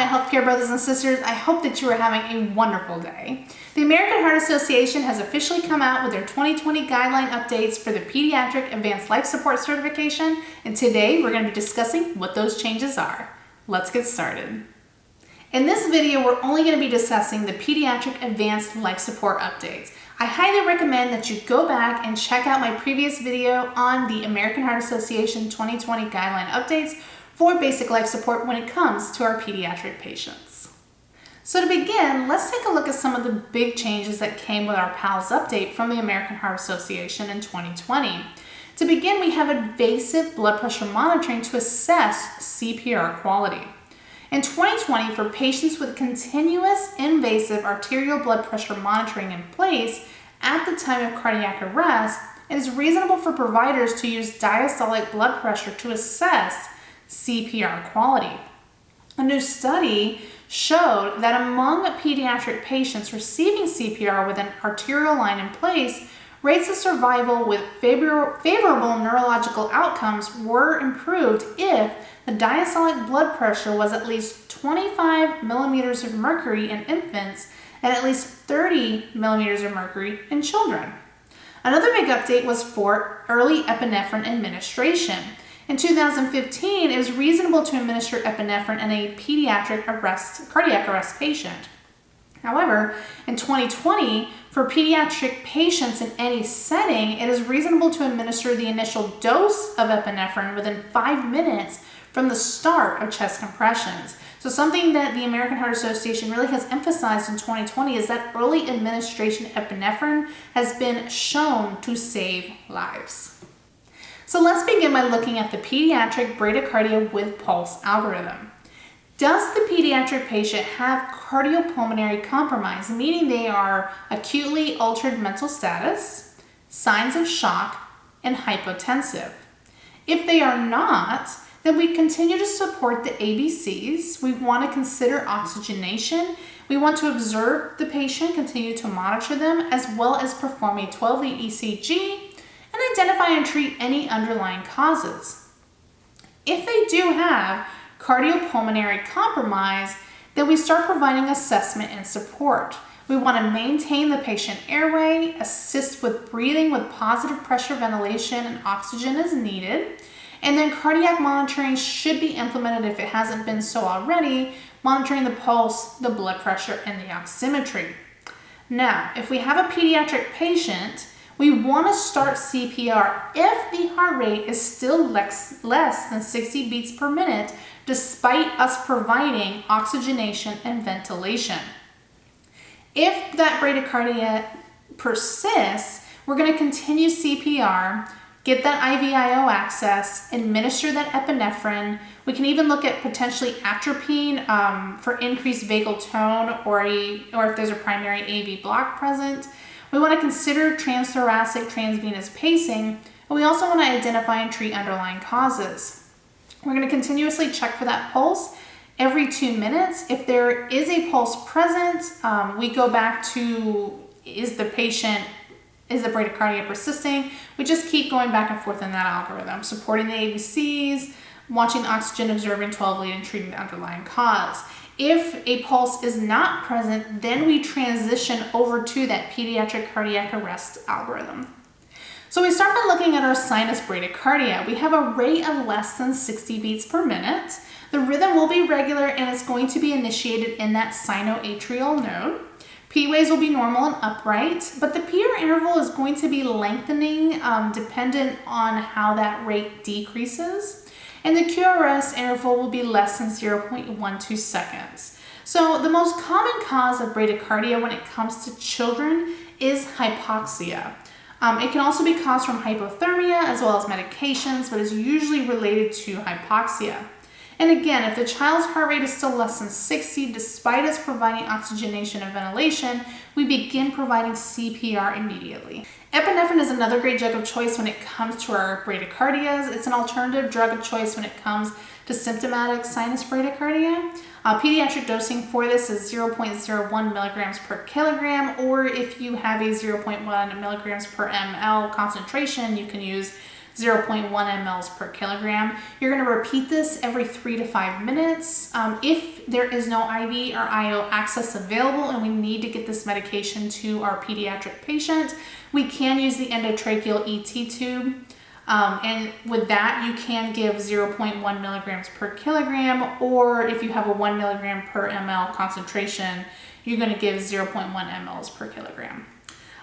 healthcare brothers and sisters. I hope that you are having a wonderful day. The American Heart Association has officially come out with their 2020 guideline updates for the Pediatric Advanced Life Support Certification, and today we're going to be discussing what those changes are. Let's get started. In this video, we're only going to be discussing the Pediatric Advanced Life Support updates. I highly recommend that you go back and check out my previous video on the American Heart Association 2020 guideline updates for basic life support when it comes to our pediatric patients. So to begin, let's take a look at some of the big changes that came with our PALS update from the American Heart Association in 2020. To begin, we have invasive blood pressure monitoring to assess CPR quality. In 2020, for patients with continuous invasive arterial blood pressure monitoring in place at the time of cardiac arrest, it is reasonable for providers to use diastolic blood pressure to assess CPR quality. A new study showed that among pediatric patients receiving CPR with an arterial line in place, rates of survival with favorable neurological outcomes were improved if the diastolic blood pressure was at least 25 millimeters of mercury in infants and at least 30 millimeters of mercury in children. Another big update was for early epinephrine administration. In 2015, it was reasonable to administer epinephrine in a pediatric cardiac arrest patient. However, in 2020, for pediatric patients in any setting, it is reasonable to administer the initial dose of epinephrine within 5 minutes from the start of chest compressions. So something that the American Heart Association really has emphasized in 2020 is that early administration of epinephrine has been shown to save lives. So let's begin by looking at the pediatric bradycardia with pulse algorithm. Does the pediatric patient have cardiopulmonary compromise, meaning they are acutely altered mental status, signs of shock, and hypotensive? If they are not, then we continue to support the ABCs. We want to consider oxygenation. We want to observe the patient, continue to monitor them, as well as perform a 12-lead ECG and identify and treat any underlying causes. If they do have cardiopulmonary compromise, then we start providing assessment and support. We want to maintain the patient airway, assist with breathing with positive pressure ventilation and oxygen as needed, and then cardiac monitoring should be implemented if it hasn't been so already, monitoring the pulse, the blood pressure, and the oximetry. Now, if we have a pediatric patient, we want to start CPR if the heart rate is still less than 60 beats per minute, despite us providing oxygenation and ventilation. If that bradycardia persists, we're going to continue CPR, get that IVIO access, administer that epinephrine. We can even look at potentially atropine for increased vagal tone or if there's a primary AV block present. We want to consider transthoracic transvenous pacing, and we also want to identify and treat underlying causes. We're going to continuously check for that pulse every 2 minutes. If there is a pulse present, we go back to is the bradycardia persisting? We just keep going back and forth in that algorithm, supporting the ABCs, watching oxygen, observing 12-lead, and treating the underlying cause. If a pulse is not present, then we transition over to that pediatric cardiac arrest algorithm. So we start by looking at our sinus bradycardia. We have a rate of less than 60 beats per minute. The rhythm will be regular and it's going to be initiated in that sinoatrial node. P waves will be normal and upright, but the PR interval is going to be lengthening dependent on how that rate decreases. And the QRS interval will be less than 0.12 seconds. So the most common cause of bradycardia when it comes to children is hypoxia. It can also be caused from hypothermia as well as medications, but is usually related to hypoxia. And again, if the child's heart rate is still less than 60, despite us providing oxygenation and ventilation, we begin providing CPR immediately. Epinephrine is another great drug of choice when it comes to our bradycardias. It's an alternative drug of choice when it comes to symptomatic sinus bradycardia. Pediatric dosing for this is 0.01 milligrams per kilogram, or if you have a 0.1 milligrams per ml concentration, you can use 0.1 mLs per kilogram. You're going to repeat this every 3 to 5 minutes. If there is no IV or IO access available and we need to get this medication to our pediatric patient, we can use the endotracheal ET tube. And with that, you can give 0.1 milligrams per kilogram, or if you have a 1 milligram per ml concentration, you're going to give 0.1 mLs per kilogram.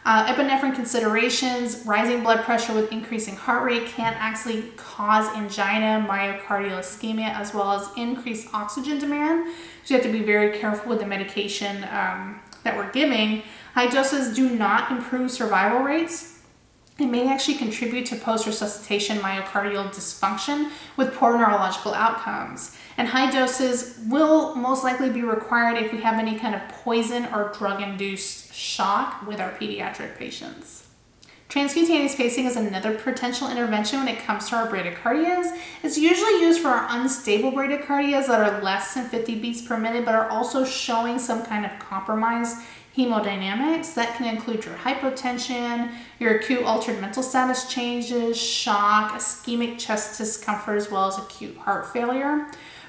Epinephrine considerations: rising blood pressure with increasing heart rate can actually cause angina, myocardial ischemia, as well as increased oxygen demand. So you have to be very careful with the medication that we're giving. High doses do not improve survival rates. It may actually contribute to post-resuscitation myocardial dysfunction with poor neurological outcomes. And high doses will most likely be required if we have any kind of poison or drug-induced shock with our pediatric patients. Transcutaneous pacing is another potential intervention when it comes to our bradycardias. It's usually used for our unstable bradycardias that are less than 50 beats per minute, but are also showing some kind of compromised hemodynamics. That can include your hypotension, your acute altered mental status changes, shock, ischemic chest discomfort, as well as acute heart failure.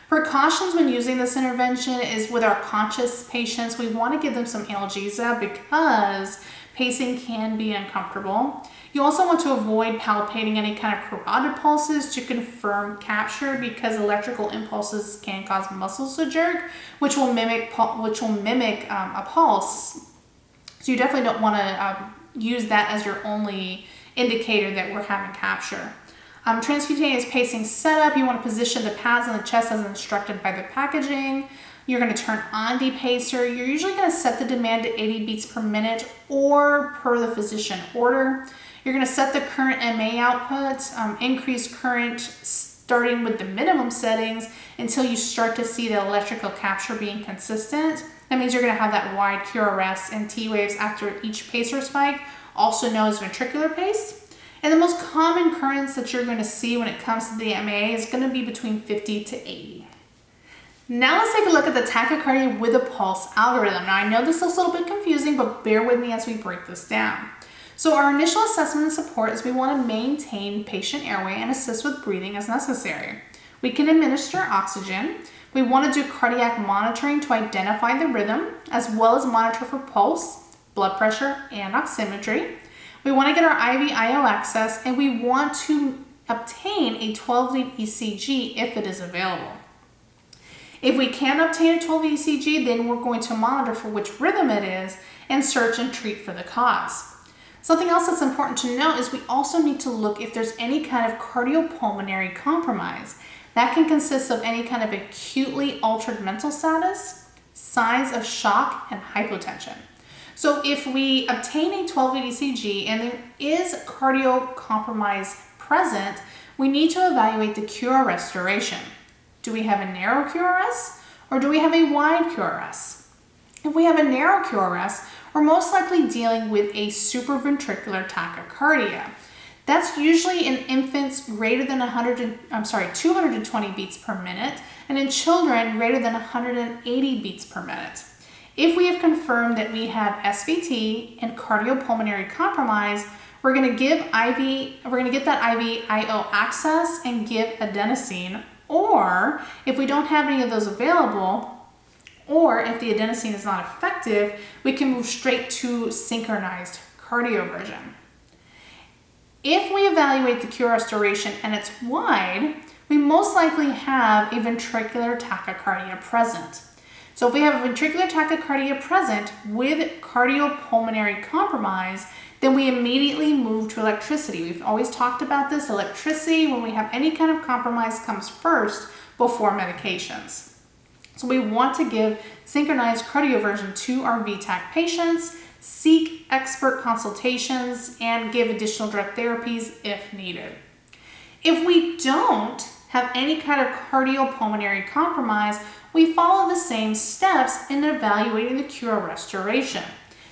Precautions when using this intervention is with our conscious patients, we want to give them some analgesia because pacing can be uncomfortable. You also want to avoid palpating any kind of carotid pulses to confirm capture, because electrical impulses can cause muscles to jerk, which will mimic a pulse. So you definitely don't want to use that as your only indicator that we're having capture. Transcutaneous pacing setup: you want to position the pads on the chest as instructed by the packaging. You're going to turn on the pacer. You're usually going to set the demand to 80 beats per minute or per the physician order. You're going to set the current MA output, increase current starting with the minimum settings until you start to see the electrical capture being consistent. That means you're going to have that wide QRS and T waves after each pacer spike, also known as ventricular pace. And the most common currents that you're going to see when it comes to the MA is going to be between 50 to 80. Now let's take a look at the tachycardia with a pulse algorithm. Now I know this looks a little bit confusing, but bear with me as we break this down. So our initial assessment and support is we want to maintain patient airway and assist with breathing as necessary. We can administer oxygen. We want to do cardiac monitoring to identify the rhythm, as well as monitor for pulse, blood pressure, and oximetry. We want to get our IV/IO access, and we want to obtain a 12-lead ECG if it is available. If we can't obtain a 12-lead ECG, then we're going to monitor for which rhythm it is and search and treat for the cause. Something else that's important to note is we also need to look if there's any kind of cardiopulmonary compromise. That can consist of any kind of acutely altered mental status, signs of shock, and hypotension. So if we obtain a 12-lead ECG and there is cardio compromise present, we need to evaluate the QRS duration. Do we have a narrow QRS or do we have a wide QRS? If we have a narrow QRS, we're most likely dealing with a supraventricular tachycardia. That's usually in infants greater than 220 beats per minute, and in children greater than 180 beats per minute. If we have confirmed that we have SVT and cardiopulmonary compromise, we're going to get that IV/IO access and give adenosine, or if we don't have any of those available, or if the adenosine is not effective, we can move straight to synchronized cardioversion. If we evaluate the QRS duration and it's wide, we most likely have a ventricular tachycardia present. So if we have a ventricular tachycardia present with cardiopulmonary compromise, then we immediately move to electricity. We've always talked about this. Electricity, when we have any kind of compromise, comes first before medications. So we want to give synchronized cardioversion to our VTAC patients, seek expert consultations, and give additional drug therapies if needed. If we don't have any kind of cardiopulmonary compromise, we follow the same steps in evaluating the QRS duration.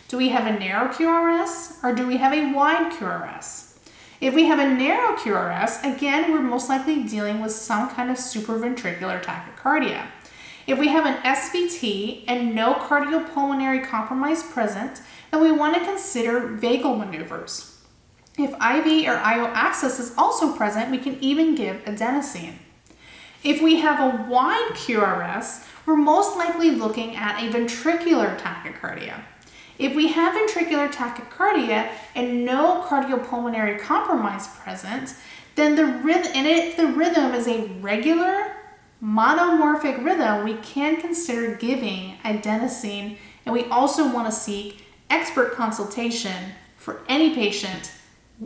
Do we have a narrow QRS or do we have a wide QRS? If we have a narrow QRS, again, we're most likely dealing with some kind of supraventricular tachycardia. If we have an SVT and no cardiopulmonary compromise present, then we want to consider vagal maneuvers. If IV or IO access is also present, we can even give adenosine. If we have a wide QRS, we're most likely looking at a ventricular tachycardia. If we have ventricular tachycardia and no cardiopulmonary compromise present, then if the rhythm is a regular monomorphic rhythm, we can consider giving adenosine, and we also want to seek expert consultation for any patient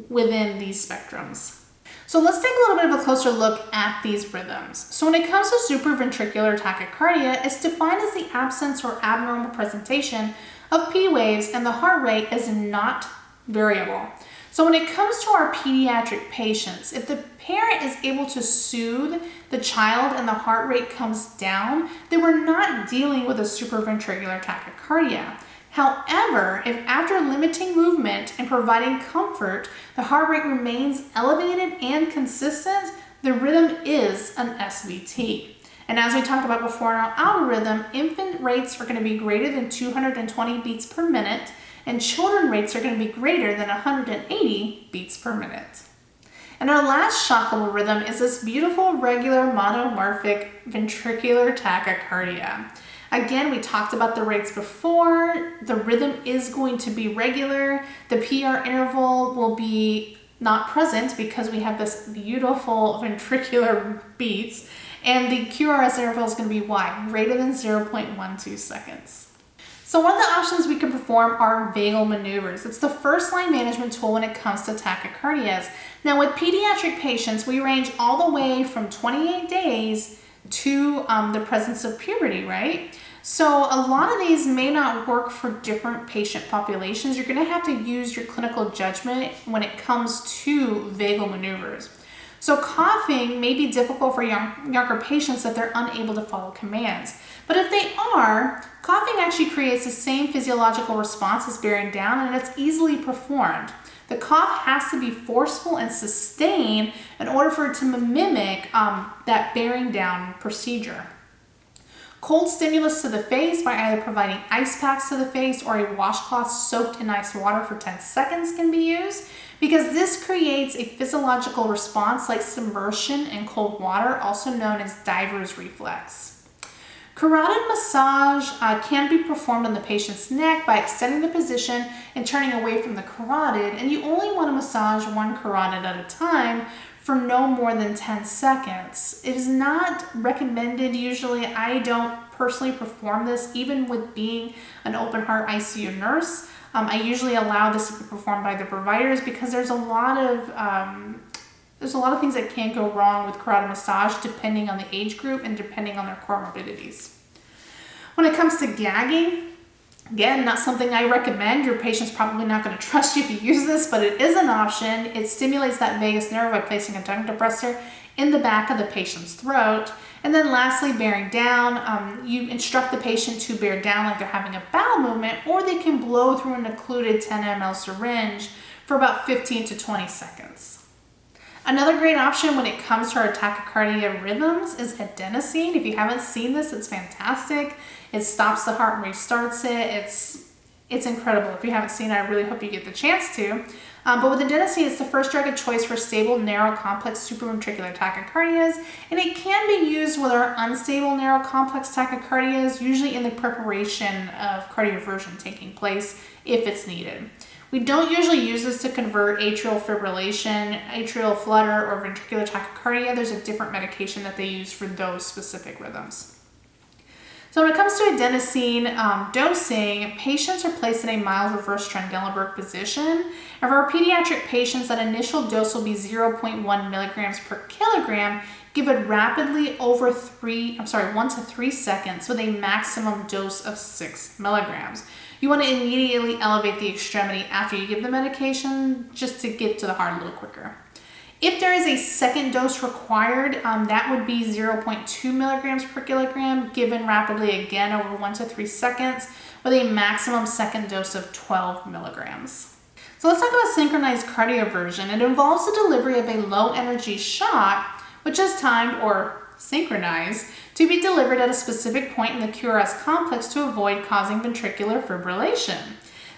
within these spectrums. So let's take a little bit of a closer look at these rhythms. So when it comes to supraventricular tachycardia, it's defined as the absence or abnormal presentation of P waves and the heart rate is not variable. So when it comes to our pediatric patients, if the parent is able to soothe the child and the heart rate comes down, then we're not dealing with a supraventricular tachycardia. However, if after limiting movement and providing comfort, the heart rate remains elevated and consistent, the rhythm is an SVT. And as we talked about before in our algorithm, infant rates are going to be greater than 220 beats per minute, and children rates are going to be greater than 180 beats per minute. And our last shockable rhythm is this beautiful regular monomorphic ventricular tachycardia. Again, we talked about the rates before. The rhythm is going to be regular. The PR interval will be not present because we have this beautiful ventricular beats, and the QRS interval is going to be wide, greater than 0.12 seconds. So one of the options we can perform are vagal maneuvers. It's the first line management tool when it comes to tachycardias. Now with pediatric patients, we range all the way from 28 days to the presence of puberty, right? So a lot of these may not work for different patient populations. You're going to have to use your clinical judgment when it comes to vagal maneuvers. So coughing may be difficult for younger patients that they're unable to follow commands. But if they are, coughing actually creates the same physiological response as bearing down, and it's easily performed. The cough has to be forceful and sustained in order for it to mimic that bearing down procedure. Cold stimulus to the face by either providing ice packs to the face or a washcloth soaked in ice water for 10 seconds can be used, because this creates a physiological response like submersion in cold water, also known as diver's reflex. Carotid massage can be performed on the patient's neck by extending the position and turning away from the carotid, and you only want to massage one carotid at a time for no more than 10 seconds. It is not recommended usually. I don't personally perform this, even with being an open heart ICU nurse. I usually allow this to be performed by the providers because there's a lot of things that can go wrong with carotid massage depending on the age group and depending on their comorbidities. When it comes to gagging, again, not something I recommend. Your patient's probably not going to trust you if you use this, but it is an option. It stimulates that vagus nerve by placing a tongue depressor in the back of the patient's throat. And then lastly, bearing down. You instruct the patient to bear down like they're having a bowel movement, or they can blow through an occluded 10 ml syringe for about 15 to 20 seconds. Another great option when it comes to our tachycardia rhythms is adenosine. If you haven't seen this, it's fantastic. It stops the heart and restarts it. It's incredible. If you haven't seen it, I really hope you get the chance to. But with adenosine, it's the first drug of choice for stable, narrow, complex supraventricular tachycardias, and it can be used with our unstable, narrow, complex tachycardias, usually in the preparation of cardioversion taking place if it's needed. We don't usually use this to convert atrial fibrillation, atrial flutter, or ventricular tachycardia. There's a different medication that they use for those specific rhythms. So when it comes to adenosine dosing, patients are placed in a mild reverse Trendelenburg position. And for our pediatric patients, that initial dose will be 0.1 milligrams per kilogram, given rapidly over 1 to 3 seconds with a maximum dose of 6 milligrams. You want to immediately elevate the extremity after you give the medication just to get to the heart a little quicker. If there is a second dose required, that would be 0.2 milligrams per kilogram, given rapidly again over 1 to 3 seconds with a maximum second dose of 12 milligrams. So let's talk about synchronized cardioversion. It involves the delivery of a low energy shot, which is timed or synchronized to be delivered at a specific point in the QRS complex to avoid causing ventricular fibrillation.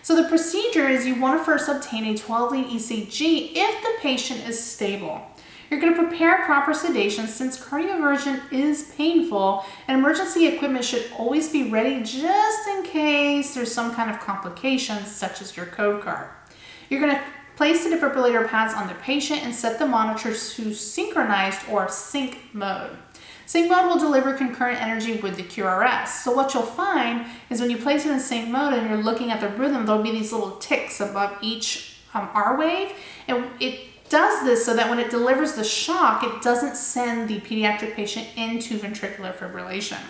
So the procedure is you want to first obtain a 12-lead ECG if the patient is stable. You're going to prepare proper sedation since cardioversion is painful, and emergency equipment should always be ready just in case there's some kind of complications such as your code card. You're going to place the defibrillator pads on the patient and set the monitor to synchronized or sync mode. Sync mode will deliver concurrent energy with the QRS. So what you'll find is when you place it in sync mode and you're looking at the rhythm, there'll be these little ticks above each R wave, and it does this so that when it delivers the shock, it doesn't send the pediatric patient into ventricular fibrillation.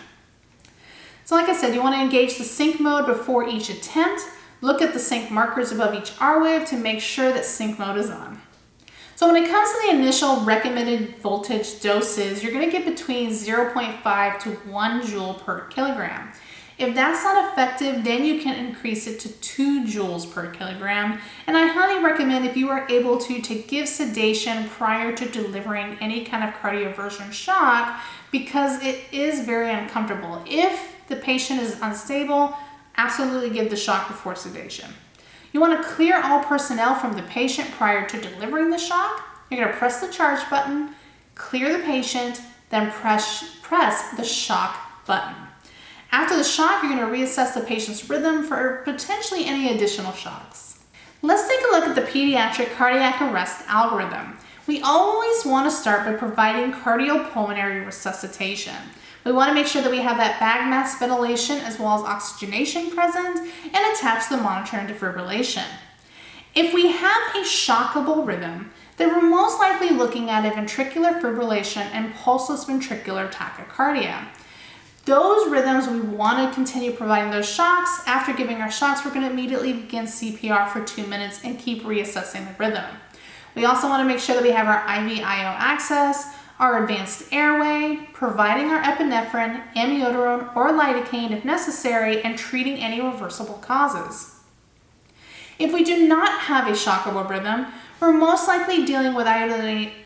So like I said, you want to engage the sync mode before each attempt. Look at the sync markers above each R wave to make sure that sync mode is on. So when it comes to the initial recommended voltage doses, you're going to get between 0.5 to 1 joule per kilogram. If that's not effective, then you can increase it to 2 joules per kilogram. And I highly recommend, if you are able to give sedation prior to delivering any kind of cardioversion shock, because it is very uncomfortable. If the patient is unstable, absolutely give the shock before sedation. You want to clear all personnel from the patient prior to delivering the shock. You're going to press the charge button, clear the patient, then press the shock button. After the shock, you're going to reassess the patient's rhythm for potentially any additional shocks. Let's take a look at the pediatric cardiac arrest algorithm. We always want to start by providing cardiopulmonary resuscitation. We want to make sure that we have that bag mask ventilation as well as oxygenation present and attach the monitor and defibrillation. If we have a shockable rhythm, then we're most likely looking at a ventricular fibrillation and pulseless ventricular tachycardia. Those rhythms, we want to continue providing those shocks. After giving our shocks, we're going to immediately begin CPR for 2 minutes and keep reassessing the rhythm. We also want to make sure that we have our IV-IO access, our advanced airway, providing our epinephrine, amiodarone, or lidocaine if necessary, and treating any reversible causes. If we do not have a shockable rhythm, we're most likely dealing with either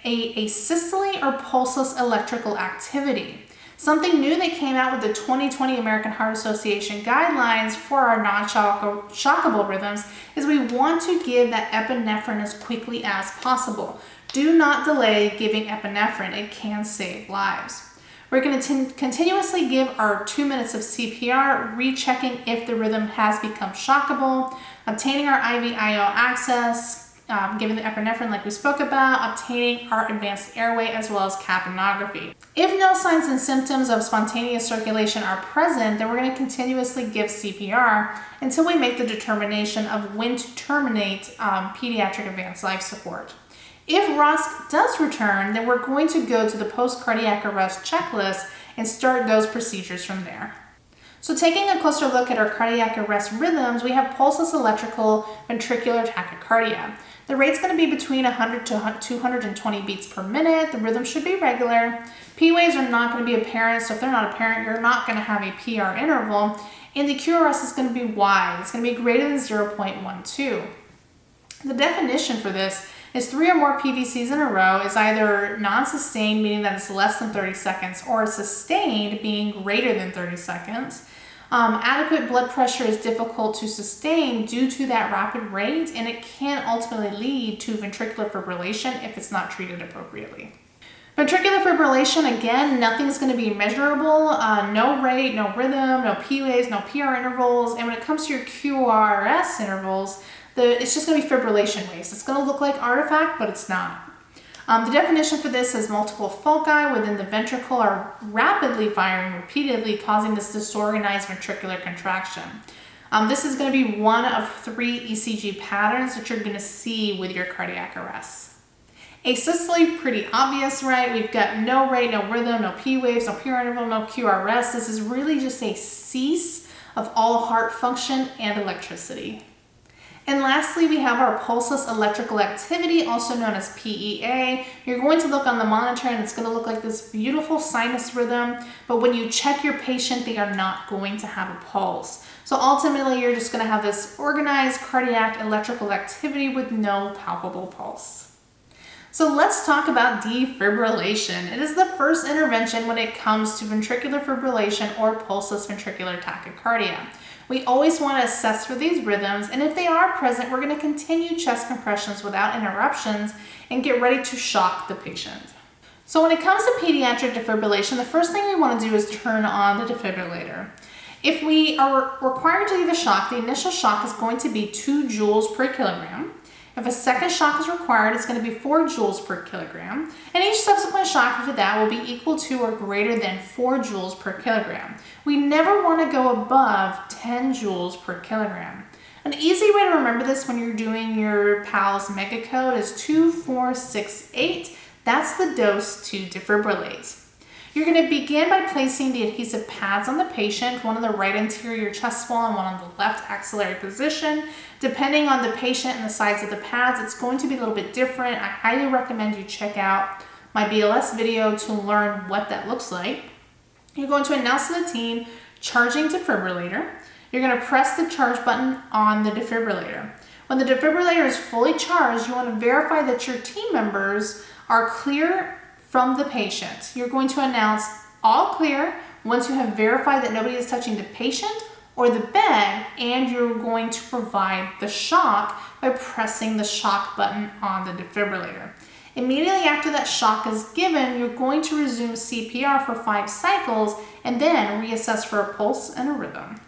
a asystole or pulseless electrical activity. Something new that came out with the 2020 American Heart Association guidelines for our non-shockable rhythms is we want to give that epinephrine as quickly as possible. Do not delay giving epinephrine. It can save lives. We're going to continuously give our 2 minutes of CPR, rechecking if the rhythm has become shockable, obtaining our IV-IO access, giving the epinephrine like we spoke about, obtaining our advanced airway as well as capnography. If no signs and symptoms of spontaneous circulation are present, then we're going to continuously give CPR until we make the determination of when to terminate pediatric advanced life support. If ROSC does return, then we're going to go to the post-cardiac arrest checklist and start those procedures from there. So taking a closer look at our cardiac arrest rhythms, we have pulseless electrical ventricular tachycardia. The rate's going to be between 100 to 220 beats per minute. The rhythm should be regular. P waves are not going to be apparent, so if they're not apparent, you're not going to have a PR interval. And the QRS is going to be wide. It's going to be greater than 0.12. The definition for this is 3 or more PVCs in a row is either non-sustained, meaning that it's less than 30 seconds, or sustained, being greater than 30 seconds. Adequate blood pressure is difficult to sustain due to that rapid rate, and it can ultimately lead to ventricular fibrillation if it's not treated appropriately. Ventricular fibrillation, again, nothing's going to be measurable. No rate, no rhythm, no P waves, no PR intervals. And when it comes to your QRS intervals, it's just going to be fibrillation waves. It's going to look like artifact, but it's not. The definition for this is multiple foci within the ventricle are rapidly firing repeatedly, causing this disorganized ventricular contraction. This is going to be one of 3 ECG patterns that you're going to see with your cardiac arrest. Asystole, pretty obvious, right? We've got no rate, no rhythm, no P waves, no PR interval, no QRS. This is really just a cease of all heart function and electricity. And lastly, we have our pulseless electrical activity, also known as PEA. You're going to look on the monitor and it's going to look like this beautiful sinus rhythm, but when you check your patient, they are not going to have a pulse. So ultimately, you're just going to have this organized cardiac electrical activity with no palpable pulse. So let's talk about defibrillation. It is the first intervention when it comes to ventricular fibrillation or pulseless ventricular tachycardia. We always want to assess for these rhythms, and if they are present, we're going to continue chest compressions without interruptions and get ready to shock the patient. So when it comes to pediatric defibrillation, the first thing we want to do is turn on the defibrillator. If we are required to give a shock, the initial shock is going to be 2 joules per kilogram. If a second shock is required, it's going to be 4 joules per kilogram, and each subsequent shock after that will be equal to or greater than 4 joules per kilogram. We never want to go above 10 joules per kilogram. An easy way to remember this when you're doing your PALS Megacode is 2, 4, 6, 8. That's the dose to defibrillate. You're going to begin by placing the adhesive pads on the patient, one on the right anterior chest wall and one on the left axillary position. Depending on the patient and the size of the pads, it's going to be a little bit different. I highly recommend you check out my BLS video to learn what that looks like. You're going to announce to the team, charging defibrillator. You're going to press the charge button on the defibrillator. When the defibrillator is fully charged, you want to verify that your team members are clear from the patient. You're going to announce all clear once you have verified that nobody is touching the patient or the bed, and you're going to provide the shock by pressing the shock button on the defibrillator. Immediately after that shock is given, you're going to resume CPR for 5 cycles and then reassess for a pulse and a rhythm.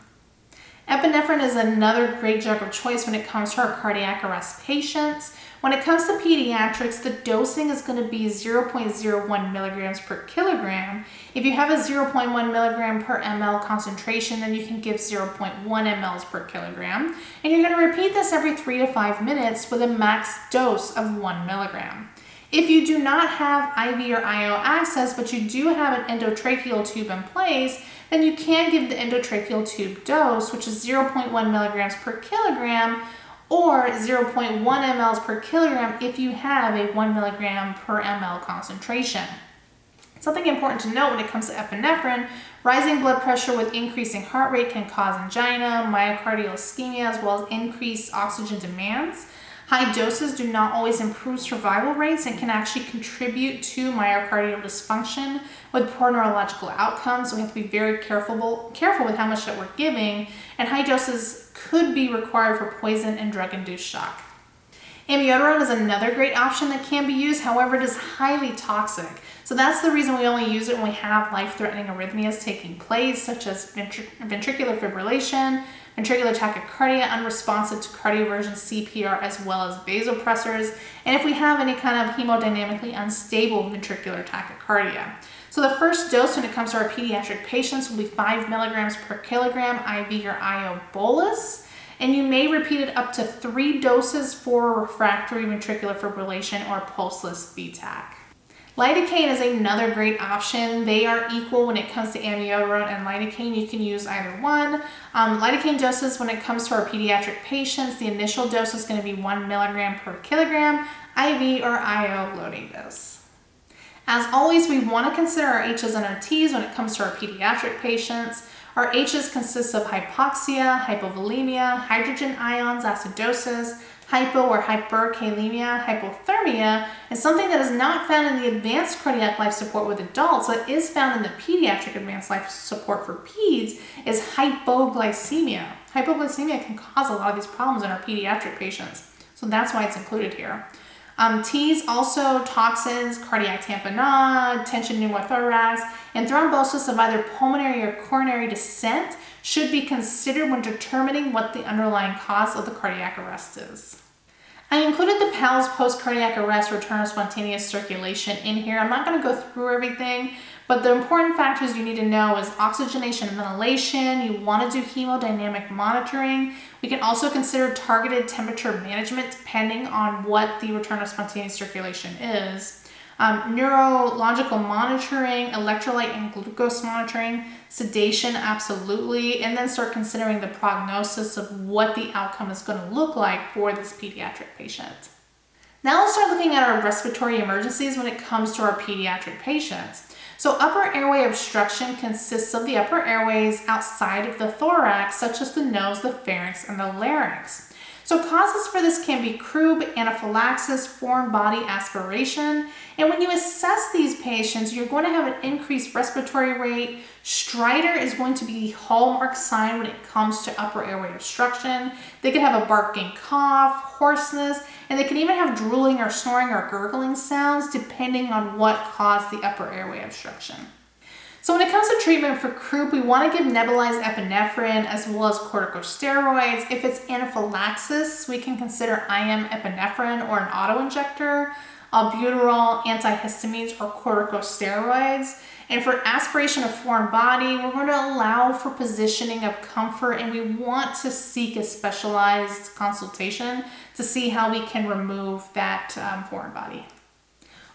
Epinephrine is another great drug of choice when it comes to our cardiac arrest patients. When it comes to pediatrics, the dosing is going to be 0.01 milligrams per kilogram. If you have a 0.1 milligram per ml concentration, then you can give 0.1 mLs per kilogram. And you're going to repeat this every 3 to 5 minutes with a max dose of 1 milligram. If you do not have IV or IO access, but you do have an endotracheal tube in place, then you can give the endotracheal tube dose, which is 0.1 milligrams per kilogram, or 0.1 mLs per kilogram if you have a 1 milligram per ml concentration. Something important to note when it comes to epinephrine, rising blood pressure with increasing heart rate can cause angina, myocardial ischemia, as well as increased oxygen demands. High doses do not always improve survival rates and can actually contribute to myocardial dysfunction with poor neurological outcomes. So we have to be very careful with how much that we're giving, and high doses could be required for poison and drug-induced shock. Amiodarone is another great option that can be used, however, it is highly toxic. So that's the reason we only use it when we have life-threatening arrhythmias taking place, such as ventricular fibrillation, ventricular tachycardia, unresponsive to cardioversion CPR, as well as vasopressors, and if we have any kind of hemodynamically unstable ventricular tachycardia. So the first dose when it comes to our pediatric patients will be 5 milligrams per kilogram IV or IO bolus, and you may repeat it up to 3 doses for refractory ventricular fibrillation or pulseless VTAC. Lidocaine is another great option. They are equal when it comes to amiodarone and lidocaine. You can use either one. Lidocaine doses when it comes to our pediatric patients, the initial dose is going to be 1 milligram per kilogram, IV or IO loading dose. As always, we want to consider our H's and our T's when it comes to our pediatric patients. Our H's consist of hypoxia, hypovolemia, hydrogen ions, acidosis, hypo or hyperkalemia, hypothermia, and something that is not found in the advanced cardiac life support with adults, but is found in the pediatric advanced life support for peds, is hypoglycemia. Hypoglycemia can cause a lot of these problems in our pediatric patients, so that's why it's included here. T's also toxins, cardiac tamponade, tension pneumothorax, and thrombosis of either pulmonary or coronary descent should be considered when determining what the underlying cause of the cardiac arrest is. I included the PALS post-cardiac arrest return of spontaneous circulation in here. I'm not going to go through everything, but the important factors you need to know is oxygenation and ventilation. You want to do hemodynamic monitoring. We can also consider targeted temperature management depending on what the return of spontaneous circulation is. Neurological monitoring, electrolyte and glucose monitoring, sedation, absolutely, and then start considering the prognosis of what the outcome is going to look like for this pediatric patient. Now let's start looking at our respiratory emergencies when it comes to our pediatric patients. So upper airway obstruction consists of the upper airways outside of the thorax, such as the nose, the pharynx, and the larynx. So causes for this can be croup, anaphylaxis, foreign body aspiration. And when you assess these patients, you're going to have an increased respiratory rate. Stridor is going to be the hallmark sign when it comes to upper airway obstruction. They can have a barking cough, hoarseness, and they can even have drooling or snoring or gurgling sounds depending on what caused the upper airway obstruction. So when it comes to treatment for croup, we want to give nebulized epinephrine as well as corticosteroids. If it's anaphylaxis, we can consider IM epinephrine or an autoinjector, albuterol, antihistamines, or corticosteroids. And for aspiration of foreign body, we're going to allow for positioning of comfort, and we want to seek a specialized consultation to see how we can remove that foreign body.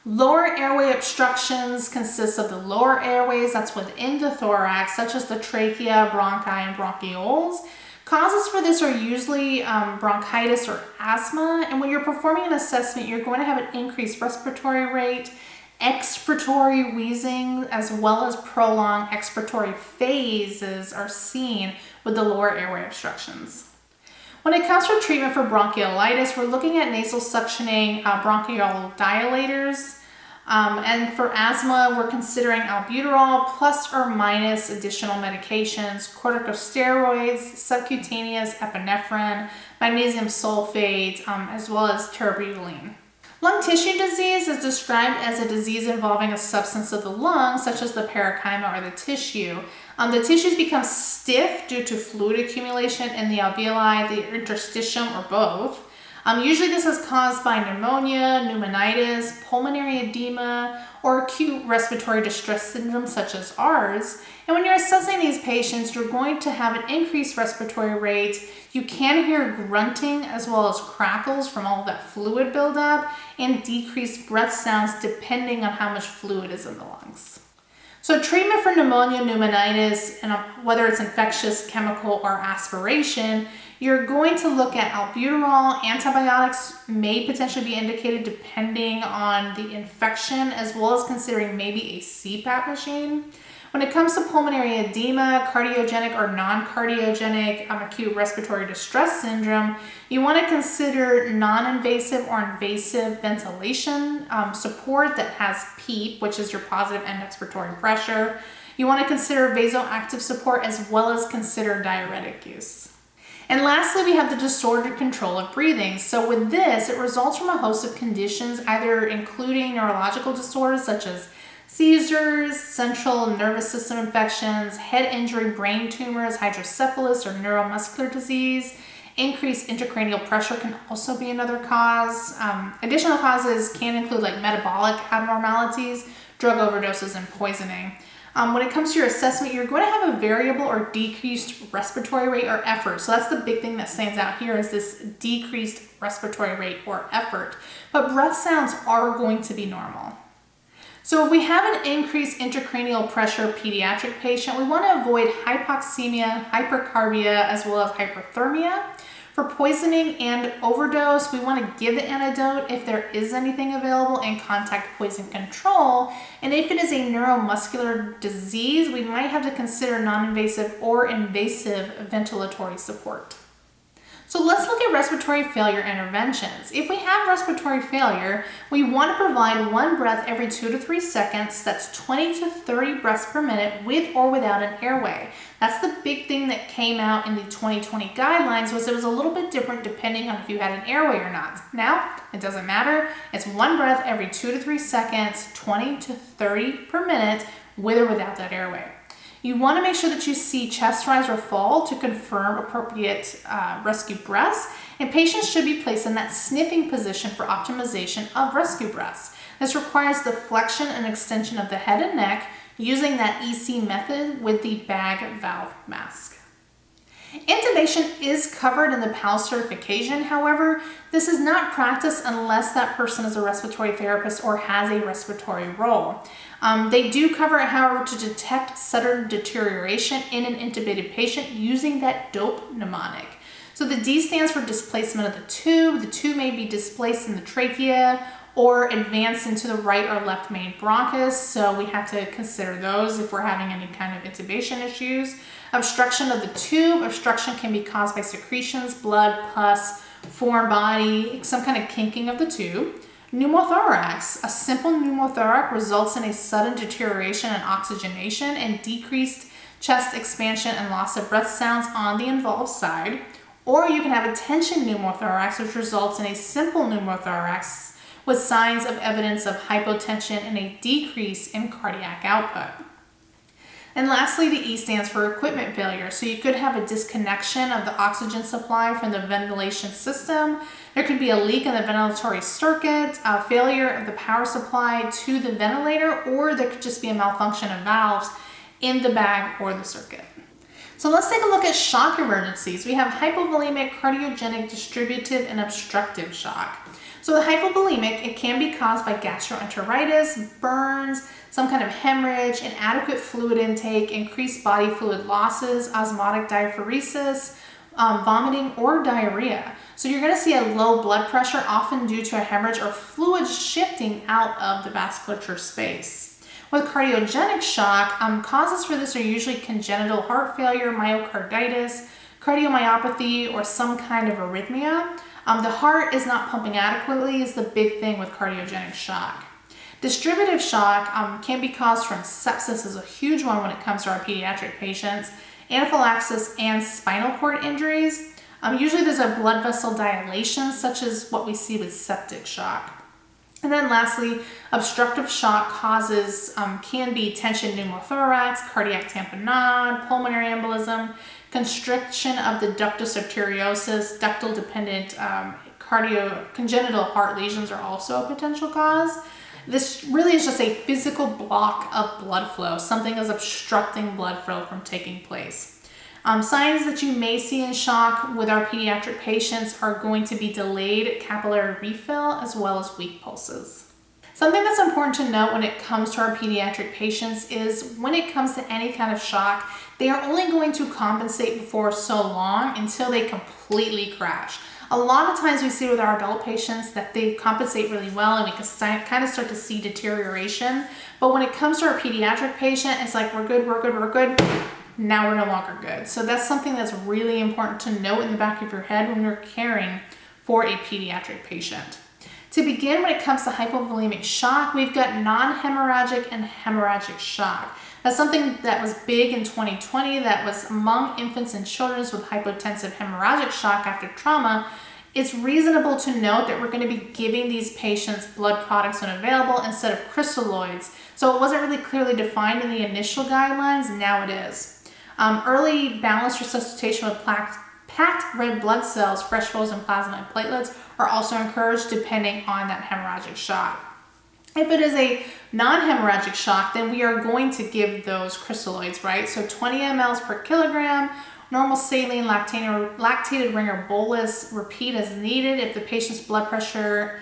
Lower airway obstructions consist of the lower airways that's within the thorax, such as the trachea, bronchi, and bronchioles. Causes for this are usually bronchitis or asthma, and when you're performing an assessment, you're going to have an increased respiratory rate, expiratory wheezing, as well as prolonged expiratory phases are seen with the lower airway obstructions. When it comes to treatment for bronchiolitis, we're looking at nasal suctioning bronchial dilators. And for asthma, we're considering albuterol plus or minus additional medications, corticosteroids, subcutaneous epinephrine, magnesium sulfate, as well as terbutaline. Lung tissue disease is described as a disease involving a substance of the lung, such as the parenchyma or the tissue. The tissues become stiff due to fluid accumulation in the alveoli, the interstitium, or both. Usually this is caused by pneumonia, pneumonitis, pulmonary edema, or acute respiratory distress syndrome such as ours. And when you're assessing these patients, you're going to have an increased respiratory rate. You can hear grunting as well as crackles from all of that fluid buildup, and decreased breath sounds depending on how much fluid is in the lungs. So treatment for pneumonia, pneumonitis, and whether it's infectious, chemical, or aspiration, you're going to look at albuterol. Antibiotics may potentially be indicated depending on the infection, as well as considering maybe a CPAP machine. When it comes to pulmonary edema, cardiogenic or non-cardiogenic acute respiratory distress syndrome, you want to consider non-invasive or invasive ventilation support that has PEEP, which is your positive end expiratory pressure. You want to consider vasoactive support as well as consider diuretic use. And lastly, we have the disordered control of breathing. So with this, it results from a host of conditions, either including neurological disorders such as seizures, central nervous system infections, head injury, brain tumors, hydrocephalus, or neuromuscular disease. Increased intracranial pressure can also be another cause. Additional causes can include like metabolic abnormalities, drug overdoses, and poisoning. When it comes to your assessment, you're going to have a variable or decreased respiratory rate or effort. So that's the big thing that stands out here, is this decreased respiratory rate or effort. But breath sounds are going to be normal. So if we have an increased intracranial pressure pediatric patient, we want to avoid hypoxemia, hypercarbia, as well as hyperthermia. For poisoning and overdose, we want to give the antidote if there is anything available and contact poison control. And if it is a neuromuscular disease, we might have to consider non-invasive or invasive ventilatory support. So let's look at respiratory failure interventions. If we have respiratory failure, we want to provide one breath every 2 to 3 seconds. That's 20 to 30 breaths per minute with or without an airway. That's the big thing that came out in the 2020 guidelines, was it was a little bit different depending on if you had an airway or not. Now, it doesn't matter. It's one breath every 2 to 3 seconds, 20 to 30 per minute with or without that airway. You want to make sure that you see chest rise or fall to confirm appropriate rescue breaths, and patients should be placed in that sniffing position for optimization of rescue breaths. This requires the flexion and extension of the head and neck using that EC method with the bag valve mask. Intubation is covered in the PALS certification. However, this is not practiced unless that person is a respiratory therapist or has a respiratory role. They do cover it, however, to detect sudden deterioration in an intubated patient using that DOPE mnemonic. So the D stands for displacement of the tube. The tube may be displaced in the trachea or advanced into the right or left main bronchus. So we have to consider those if we're having any kind of intubation issues. Obstruction of the tube. Obstruction can be caused by secretions, blood, pus, foreign body, some kind of kinking of the tube. Pneumothorax. A simple pneumothorax results in a sudden deterioration in oxygenation and decreased chest expansion and loss of breath sounds on the involved side. Or you can have a tension pneumothorax, which results in a simple pneumothorax with signs of evidence of hypotension and a decrease in cardiac output. And lastly, the E stands for equipment failure. So you could have a disconnection of the oxygen supply from the ventilation system. There could be a leak in the ventilatory circuit, a failure of the power supply to the ventilator, or there could just be a malfunction of valves in the bag or the circuit. So let's take a look at shock emergencies. We have hypovolemic, cardiogenic, distributive, and obstructive shock. So the hypovolemic, it can be caused by gastroenteritis, burns, some kind of hemorrhage, inadequate fluid intake, increased body fluid losses, osmotic diaphoresis, vomiting, or diarrhea. So you're going to see a low blood pressure, often due to a hemorrhage or fluid shifting out of the vasculature space. With cardiogenic shock, causes for this are usually congenital heart failure, myocarditis, cardiomyopathy, or some kind of arrhythmia. The heart is not pumping adequately is the big thing with cardiogenic shock. Distributive shock can be caused from sepsis, is a huge one when it comes to our pediatric patients, anaphylaxis, and spinal cord injuries. Usually there's a blood vessel dilation, such as what we see with septic shock. And then lastly, obstructive shock causes can be tension pneumothorax, cardiac tamponade, pulmonary embolism, constriction of the ductus arteriosus, ductal dependent congenital heart lesions are also a potential cause. This really is just a physical block of blood flow. Something is obstructing blood flow from taking place. Signs that you may see in shock with our pediatric patients are going to be delayed capillary refill as well as weak pulses. Something that's important to note when it comes to our pediatric patients is when it comes to any kind of shock, they are only going to compensate for so long until they completely crash. A lot of times we see with our adult patients that they compensate really well and we can kind of start to see deterioration. But when it comes to our pediatric patient, it's like, we're good. Now we're no longer good. So that's something that's really important to note in the back of your head when you're caring for a pediatric patient. To begin, when it comes to hypovolemic shock, we've got non-hemorrhagic and hemorrhagic shock. That's something that was big in 2020 that was among infants and children with hypotensive hemorrhagic shock after trauma. It's reasonable to note that we're going to be giving these patients blood products when available instead of crystalloids. So it wasn't really clearly defined in the initial guidelines, now it is. Early balanced resuscitation with packed red blood cells, fresh frozen plasma, and platelets are also encouraged depending on that hemorrhagic shock. If it is a non-hemorrhagic shock, then we are going to give those crystalloids, right? So 20 mLs per kilogram, normal saline lactated ringer bolus, repeat as needed. If the patient's blood pressure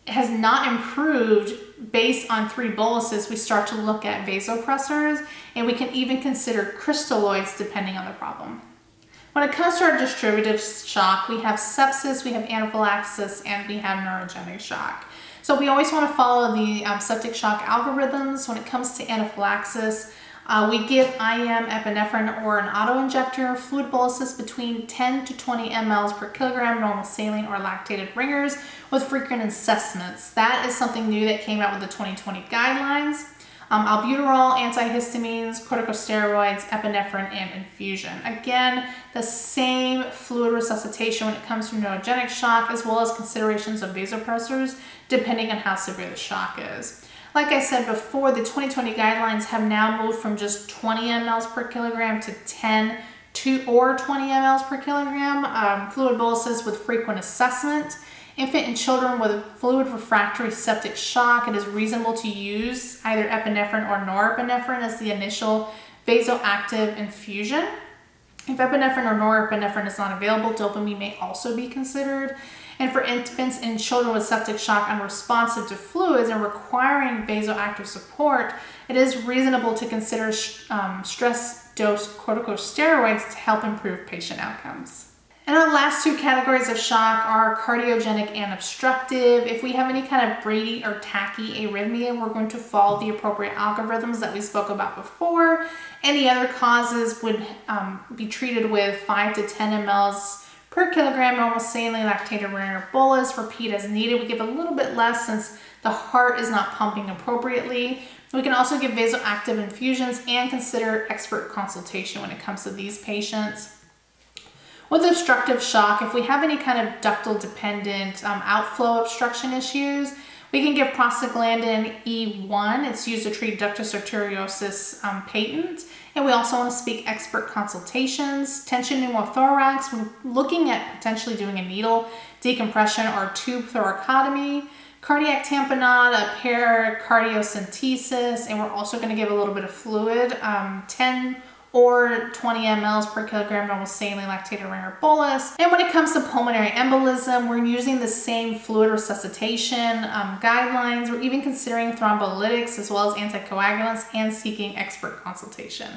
has not improved based on 3 boluses, we start to look at vasopressors, and we can even consider crystalloids depending on the problem. When it comes to our distributive shock, we have sepsis, we have anaphylaxis, and we have neurogenic shock. So we always want to follow the septic shock algorithms. When it comes to anaphylaxis, we give IM, epinephrine, or an auto-injector, fluid boluses between 10 to 20 mLs per kilogram, normal saline or lactated ringers with frequent assessments. That is something new that came out with the 2020 guidelines. Albuterol, antihistamines, corticosteroids, epinephrine, and infusion. Again, the same fluid resuscitation when it comes to neurogenic shock, as well as considerations of vasopressors, depending on how severe the shock is. Like I said before, the 2020 guidelines have now moved from just 20 mLs per kilogram to 10 or 20 mLs per kilogram. Fluid boluses with frequent assessment. Infant and children with fluid refractory septic shock, it is reasonable to use either epinephrine or norepinephrine as the initial vasoactive infusion. If epinephrine or norepinephrine is not available, dopamine may also be considered. And for infants and children with septic shock unresponsive to fluids and requiring vasoactive support, it is reasonable to consider stress dose corticosteroids to help improve patient outcomes. And our last 2 categories of shock are cardiogenic and obstructive. If we have any kind of Brady or tachyarrhythmia, we're going to follow the appropriate algorithms that we spoke about before. Any other causes would be treated with 5 to 10 mLs per kilogram normal saline lactated ring bolus. Repeat as needed. We give a little bit less since the heart is not pumping appropriately. We can also give vasoactive infusions and consider expert consultation when it comes to these patients. With obstructive shock, if we have any kind of ductal dependent outflow obstruction issues, we can give prostaglandin E1. It's used to treat ductus arteriosus patent. And we also want to speak expert consultations. Tension pneumothorax, we're looking at potentially doing a needle decompression or tube thoracotomy. Cardiac tamponade, a pericardiocentesis, and we're also going to give a little bit of fluid, 10 or 20 mLs per kilogram normal saline lactated ring or bolus. And when it comes to pulmonary embolism, we're using the same fluid resuscitation guidelines. We're even considering thrombolytics as well as anticoagulants and seeking expert consultation.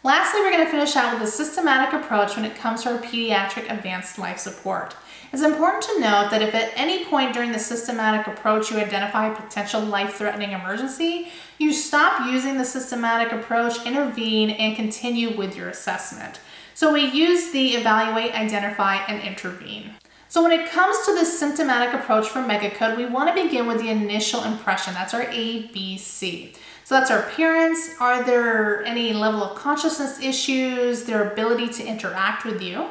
Lastly, we're going to finish out with a systematic approach when it comes to our pediatric advanced life support. It's important to note that if at any point during the systematic approach you identify a potential life-threatening emergency, you stop using the systematic approach, intervene, and continue with your assessment. So we use the evaluate, identify, and intervene. So when it comes to this symptomatic approach for Megacode, we want to begin with the initial impression. That's our ABC. So that's our appearance. Are there any level of consciousness issues, their ability to interact with you?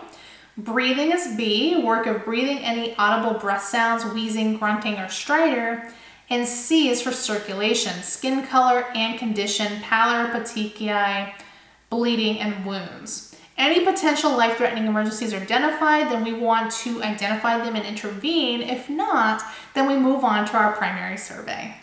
Breathing is B, work of breathing, any audible breath sounds, wheezing, grunting, or stridor. And C is for circulation, skin color and condition, pallor, petechiae, bleeding, and wounds. Any potential life-threatening emergencies are identified, then we want to identify them and intervene. If not, then we move on to our primary survey.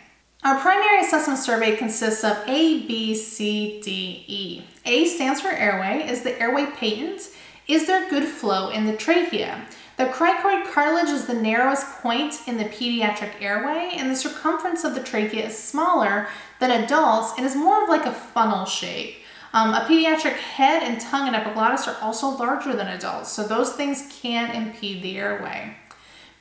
Our primary assessment survey consists of A, B, C, D, E. A stands for airway. Is the airway patent? Is there good flow in the trachea? The cricoid cartilage is the narrowest point in the pediatric airway, and the circumference of the trachea is smaller than adults and is more of like a funnel shape. A pediatric head and tongue and epiglottis are also larger than adults, so those things can impede the airway.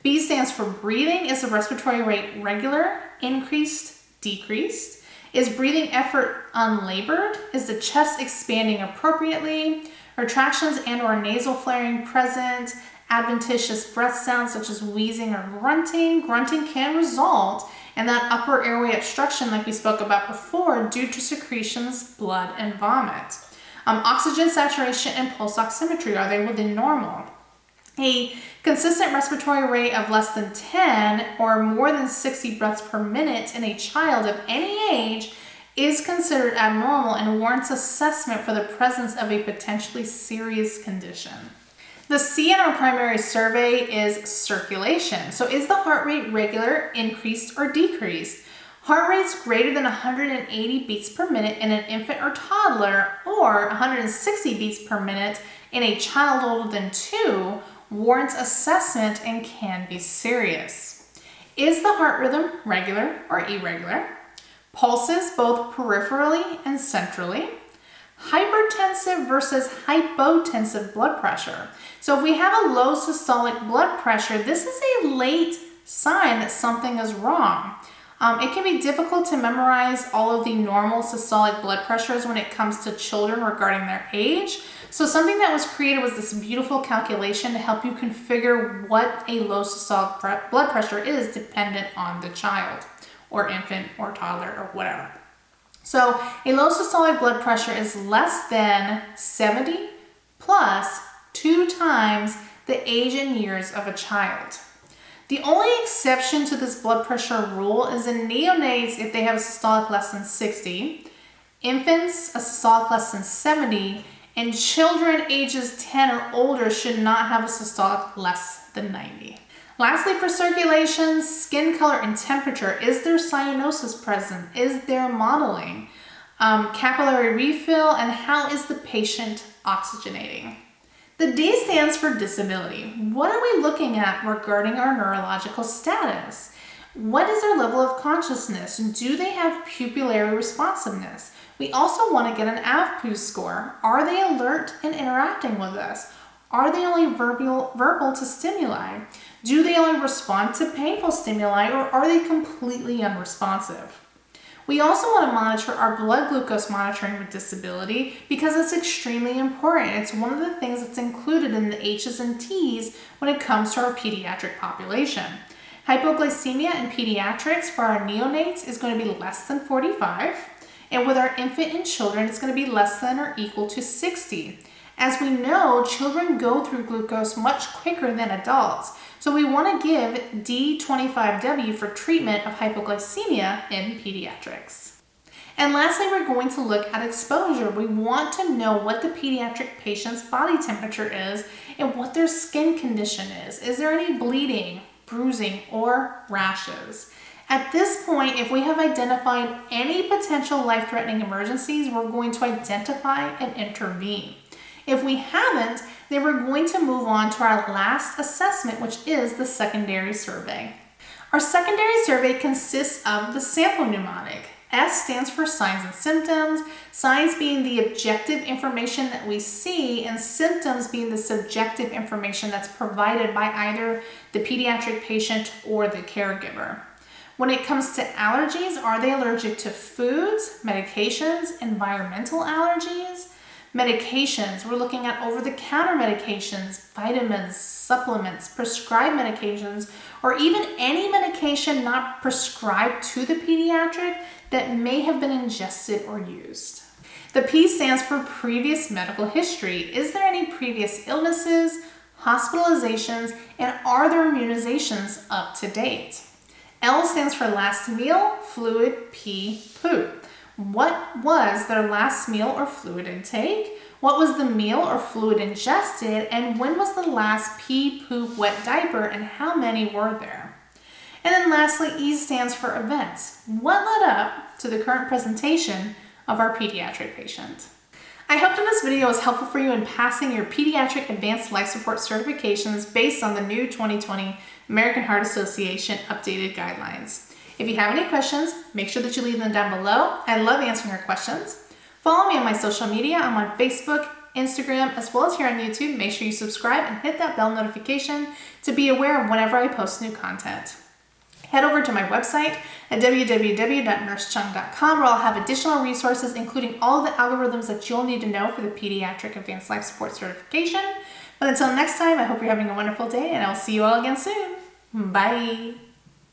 B stands for breathing. Is the respiratory rate regular, increased, decreased? Is breathing effort unlabored? Is the chest expanding appropriately? Retractions and or nasal flaring present? Adventitious breath sounds such as wheezing or grunting. Grunting can result in that upper airway obstruction like we spoke about before due to secretions, blood, and vomit. Oxygen saturation and pulse oximetry, are they within normal? A consistent respiratory rate of less than 10 or more than 60 breaths per minute in a child of any age is considered abnormal and warrants assessment for the presence of a potentially serious condition. The C in our primary survey is circulation. So is the heart rate regular, increased, or decreased? Heart rates greater than 180 beats per minute in an infant or toddler or 160 beats per minute in a child older than 2 warrants assessment and can be serious. Is the heart rhythm regular or irregular? Pulses both peripherally and centrally. Hypertensive versus hypotensive blood pressure. So if we have a low systolic blood pressure, this is a late sign that something is wrong. It can be difficult to memorize all of the normal systolic blood pressures when it comes to children regarding their age. So something that was created was this beautiful calculation to help you configure what a low systolic blood pressure is dependent on the child or infant or toddler or whatever. So a low systolic blood pressure is less than 70 plus 2 times the age and years of a child. The only exception to this blood pressure rule is in neonates if they have a systolic less than 60, infants a systolic less than 70, and children ages 10 or older should not have a systolic less than 90. Lastly, for circulation, skin color and temperature. Is there cyanosis present? Is there mottling? Capillary refill, and how is the patient oxygenating? The D stands for disability. What are we looking at regarding our neurological status? What is their level of consciousness? Do they have pupillary responsiveness? We also want to get an AVPU score. Are they alert and interacting with us? Are they only verbal to stimuli? Do they only respond to painful stimuli, or are they completely unresponsive? We also want to monitor our blood glucose monitoring with disability because it's extremely important. It's one of the things that's included in the H's and T's when it comes to our pediatric population. Hypoglycemia in pediatrics for our neonates is going to be less than 45, and with our infant and children, it's going to be less than or equal to 60. As we know, children go through glucose much quicker than adults, so we want to give D25W for treatment of hypoglycemia in pediatrics. And lastly, we're going to look at exposure. We want to know what the pediatric patient's body temperature is and what their skin condition is. Is there any bleeding, bruising, or rashes? At this point, if we have identified any potential life-threatening emergencies, we're going to identify and intervene. If we haven't, then we're going to move on to our last assessment, which is the secondary survey. Our secondary survey consists of the sample mnemonic. S stands for signs and symptoms, signs being the objective information that we see, and symptoms being the subjective information that's provided by either the pediatric patient or the caregiver. When it comes to allergies, are they allergic to foods, medications, environmental allergies? Medications, we're looking at over-the-counter medications, vitamins, supplements, prescribed medications, or even any medication not prescribed to the pediatric that may have been ingested or used. The P stands for previous medical history. Is there any previous illnesses, hospitalizations, and are their immunizations up to date? L stands for last meal, fluid, pee, poop. What was their last meal or fluid intake? What was the meal or fluid ingested? And when was the last pee, poop, wet diaper, and how many were there? And then lastly, E stands for events. What led up to the current presentation of our pediatric patient? I hope that this video was helpful for you in passing your Pediatric Advanced Life Support certifications based on the new 2020 American Heart Association updated guidelines. If you have any questions, make sure that you leave them down below. I love answering your questions. Follow me on my social media. I'm on Facebook, Instagram, as well as here on YouTube. Make sure you subscribe and hit that bell notification to be aware of whenever I post new content. Head over to my website at www.nursecheung.com where I'll have additional resources, including all the algorithms that you'll need to know for the Pediatric Advanced Life Support certification. But until next time, I hope you're having a wonderful day, and I will see you all again soon. Bye.